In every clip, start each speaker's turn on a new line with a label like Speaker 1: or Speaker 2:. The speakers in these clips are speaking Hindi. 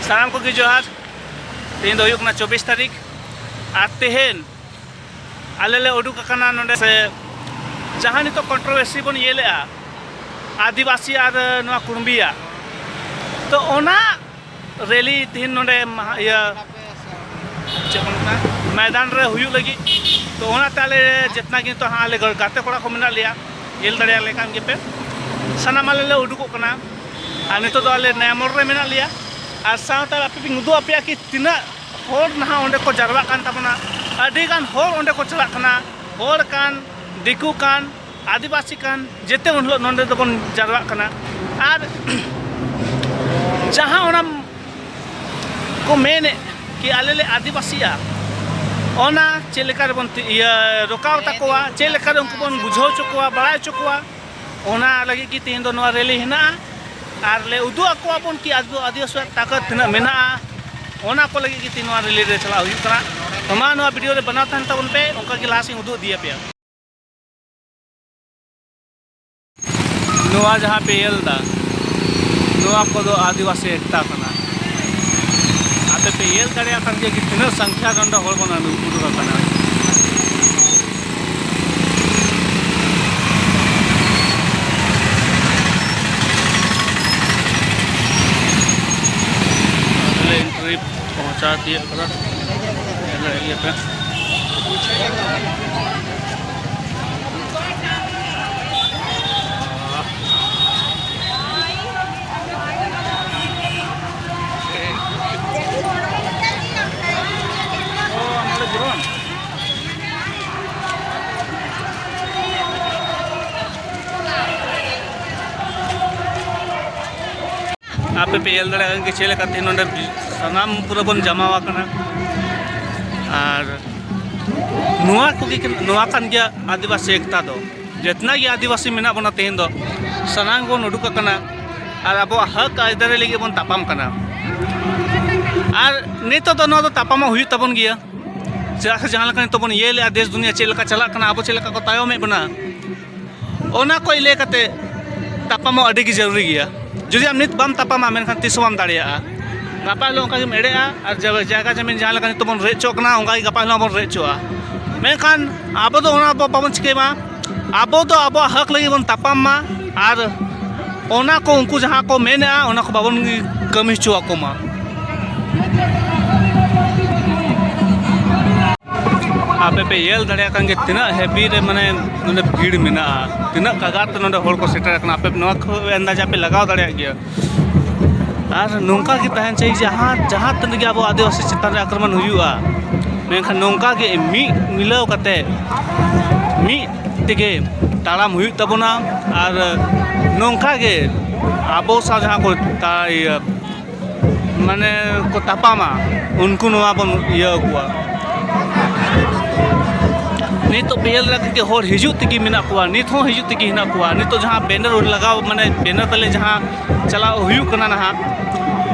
Speaker 1: साराम को जोहार तीन 24 तारीख और तेहन आले उडुक नोडे से जहाँ नित कंट्रोवर्सी बन ये आदिवासी और कुड़बिया तो ओना रैली तीन नोडे मैदान रे हुई लगी तो ताले जितना कि तो हाँ गाते कोड़ा को मेना लिया येल दड़े लेकान के पे सनाम आले उडुकोना और नित तो आले नया मोड़ रे मेना लिया और साथ आपे उदू आपे कि तीना होर नहा ओंडे को जारवा कान तबना अडी गान होर ओंडे को चला कना होर कान दिकू कान आदिवासी कान जेते उन नोंडे दोबन जारवा कना और जहाँ ओना को मेने कि आले आदिवासिया ओना चेलेका बन रोकाव तकोवा चेलेका उनको बन बुझाव चुकवा बड़ा चुकवा ओना लगे कि तीन दो नवा रैली हेना और ले उदू आकोवा बन कि आदिवासी ताकत तना मेना ओना को लगे कि तीन नवा रैली रे चला हुई करा तमा नवा वीडियो रे बनाव तहन तबन पे उनका के लास्ट उदू दिया पे नवा जहाँ पे येलदा नवा को दो आदिवासी एकता कना आते पे येल दड़िया कान कि तीना संख्या नंदा होर बना उदू कना पहुँचा दिया एरिया पे आप पे येल दड़ा के चेले करते नोंडे सनाम पूरा बन जमावा कना और नुआ को नुआ कान गया आदिवासी एकता दो जितना ही आदिवासी मेना बना तेहन दो सनाम बन उडुक कना और अब हक आयदारे लगे बन तापाम कना और नितो तो नो तापाम हुई तबन गया जहाँ लगा तो बन ये ले देश दुनिया चेलका चला कना अब चेलका को तायो में बना ओना को ले कते तापाम अड़ी की जरूरी गया जुदी आम नित बाम तापामा मेनखान तीसवाम दाड़िया गापा लो उनका मेड़े और जगह जमीन जहाँ लगा तो बन रेचो कना उनका गापा लो बन रेचोआ मेनखान अब तो ओना बाबन चिकेमा अब तो अब हक लगी बन तापामा और ओना को उनको जहाँ को मेने ओना को बाबन कमी चुआ को मा आपे पे येल दड़िया कान तीना हेवी रे माने नोंडे भीड़ मेना तीना कगार ते नोंडे होर को सेटर कना आपे नोआ को अंदाजा पे लगाव दड़िया गया और नोंका की तहन चाहिए जहाँ तन के अब आदिवासी चितान रे आक्रमण हुआ मेनखान नोंका के मी मिलाव कते मी तेगे ताड़ाम हुई तबना और नोंका के आबो सा जहाँ को माने को तापामा उनको नोआ बन इया कुआ नित तो पेल रख के होर हिजू तकी मेना कुआ नित हो हिजू तकी हेना कुआ नित तो जहाँ बैनर लगाव माने बैनर तले जहाँ चला हुई कना ना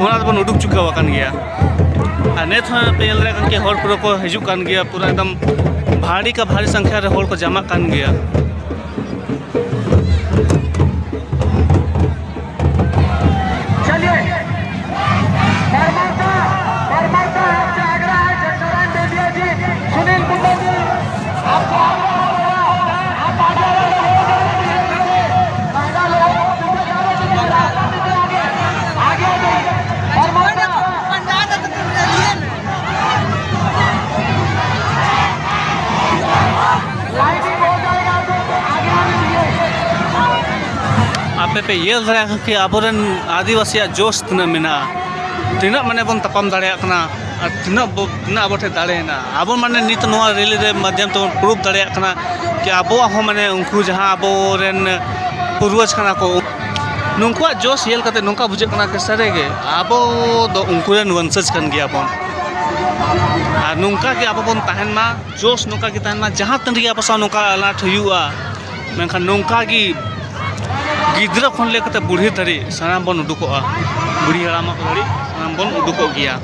Speaker 1: ओना बन उडुक चुका कान गया और नित हो पेल रख के होर पूरा को हिजू कान गया पूरा एकदम भारी का भारी संख्या रे होर को जमा कान गया आपे पे येल दड़ा कि आबोरन आदिवासी जोश तना मेना तीना माने बन तापाम दाड़िया कना और तीना अब ठे दाड़ेना अब माने नित नोआ रैली रे माध्यम तो प्रूफ दाड़िया कना कि अब हो माने उनको जहाँ आबोरन पूर्वज कना को नुकुआ जोश येल कते नोंका बुझे कना के सरेगे आबो दो उनको रेन वंशज कन गया बन और नोंका के अब बन तहन मा जोश नोंका की तहन मा जहाँ तन रे आपसा नोंका अलाट हुआ मेनखान नोंका की गिद्रा खन लेकते बुढ़ी धरी सानाम बन उडुकोआ बुढ़ी हरामा को धरी सानाम बन उडुको गया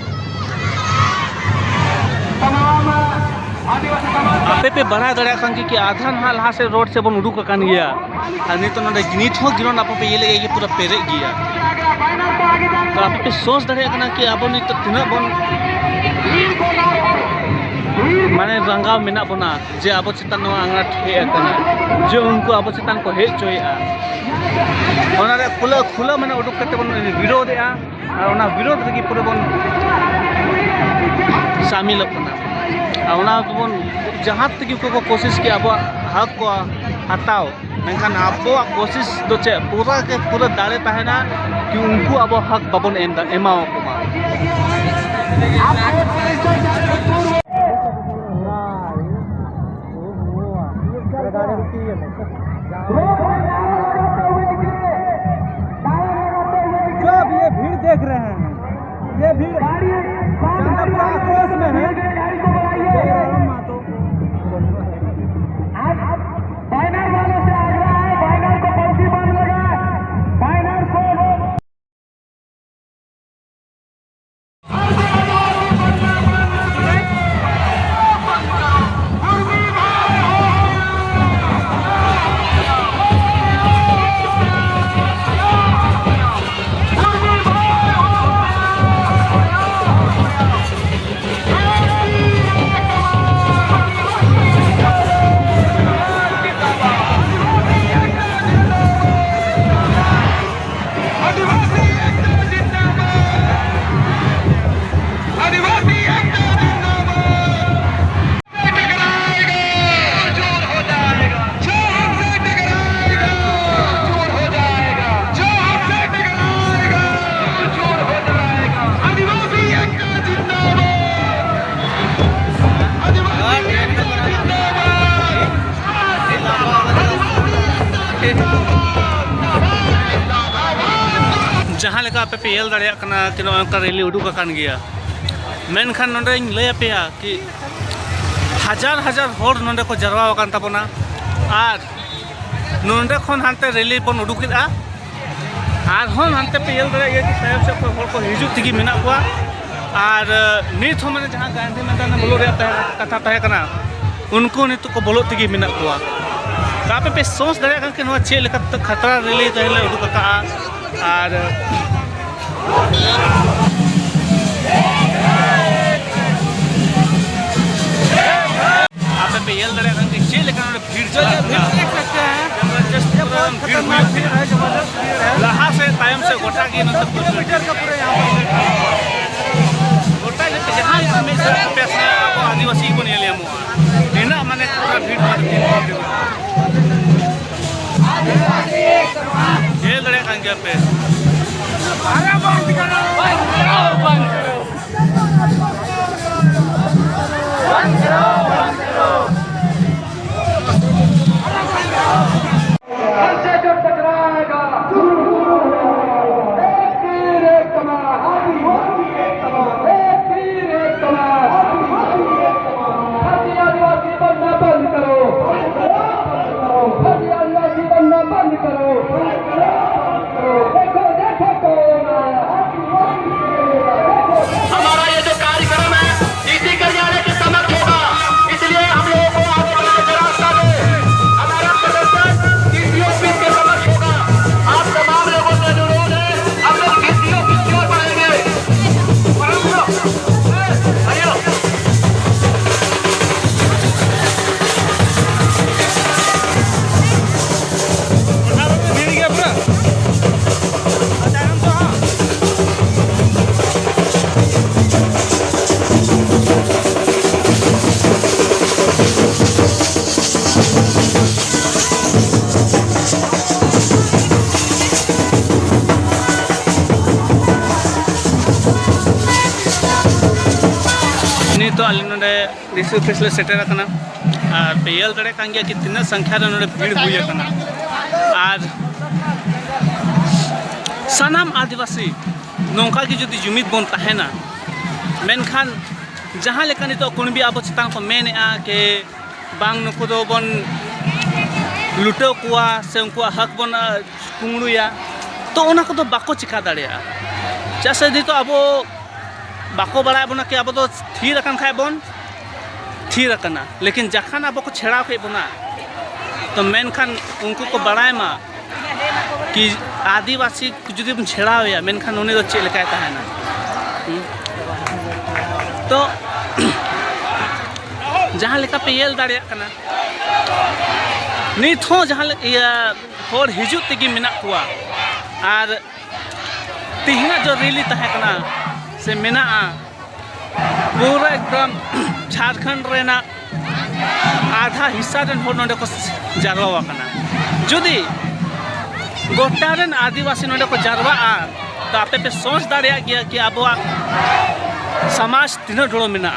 Speaker 1: आपे पे बढ़ा दड़ा कि आधा ना लहा से रोड से बन उडुक अकान गया और नित नोडे गिनित हो गिरोन आप पे ये लगे ये पूरा पेरे गया तो आप पे सोच दड़े कि अब नित तिना बन माने रंगाव मेना बना जे अब चितान आंगना ठे जो उनको अब चितान को हेज चोया खुला खुला मैंने उडुक करते बन विरोध और विरोध लगी पूरे बन शामिल बन जहाँ तक को कोशिश की अब हक को हटाओ मेखान अब कोशिश दो चे पूरा के पूरा दाड़े तहना कि उनको अब हक बाबन एमाओ
Speaker 2: जो अब ये भीड़ देख रहे हैं ये भीड़ चंदापुरा आक्रोश में है। बैनर वालों से आग्रह है, बैनर को पंक्ति बांध लगा, बैनर को
Speaker 1: जहाँ लेका पे पेल दड़े कि नोका रैली उडुक अकान गया मेनखान नोंडे लय पेया कि हजार हजार होर नोंडे को जरवा अकान ताबोना और नोंडे खन हानते रैली बन उडुकेदा और हन हानते पेल दड़े कि साहेब से होर को हिजुक तिगी मेना कोआ और नित हो माने जहाँ गांधी मैदान बोलो रे कथा तहे कना उनको नित को बोलो तिगी मेना कोआ तापे पे सोच दड़े कि नो चे लेका खतरा रैली तहले उडुक अका और आप पे ये लड़े कि चे लेकर भीड़ देख सकते हैं जबरदस्त भीड़ है जबरदस्त भीड़ है लहा से टाइम से गोटा की न सब कुछ मीटर का पूरे यहाँ गोटा जहाँ हमेशा पैसा को आदिवासी को नहीं लिया मुआ इना माने पूरा भीड़ ये लड़े कांगे पे अरे बंद करो बंद करो बंद करो बंद करो हमसे जो टकराएगा एक तीर एक कमान एक तीर एक कमान आदिवासी बनना बंद करो आदिवासी बनना बंद करो देखो देखो कौन आया
Speaker 3: हमारा ये जो कार्यक्रम है इसी कार्यालय के समक्ष होगा, इसलिए हम लोगों को आगे बढ़ने का रास्ता दें। हमारा प्रदर्शन डीसी ऑफिस के समक्ष होगा। आप तमाम लोगों से अनुरोध है, हम लोग डीसी ऑफिस की ओर बढ़ेंगे।
Speaker 1: तो अली नोडे डीसी ऑफिस ले सेटर करना और पेल दड़े कान गया कि तीना संख्या नोडे भीड़ हुई करना और सनाम आदिवासी नौका की जुदी जुमिद बन तहना मेनखान जहाँ लेका तो कुणबी अब चितान को मेनेआ के बांग नुकु दो बन लुटाव कुआ से उनको हक बन कुंगड़ुया तो उना को तो बाको चिका दाड़ेया चासे दी तो अब बाको बड़ा बना कि अब तो थीर अकान खाए बन थीर करना लेकिन जखान अब को छेड़ा के बना तो मेनखान उनको को बड़ाय मा कि आदिवासी जुदी बन छेड़ा या मेनखान उन्हें तो चेल कहता है ना तो जहाँ लेका पे येल दाड़िया करना नित हो जहाँ होर हिजू तेगी मेना कुआ और तिहना जो रैली तहे कना से मेना पूरा एकदम झारखंड रेना आधा हिस्सा रन हो नोडे को जारवा कना जुदी गोटारन आदिवासी नोडे को जारवा तो आपे पे सोच दाड़िया गया कि अब समाज तीनों जोड़ो मेना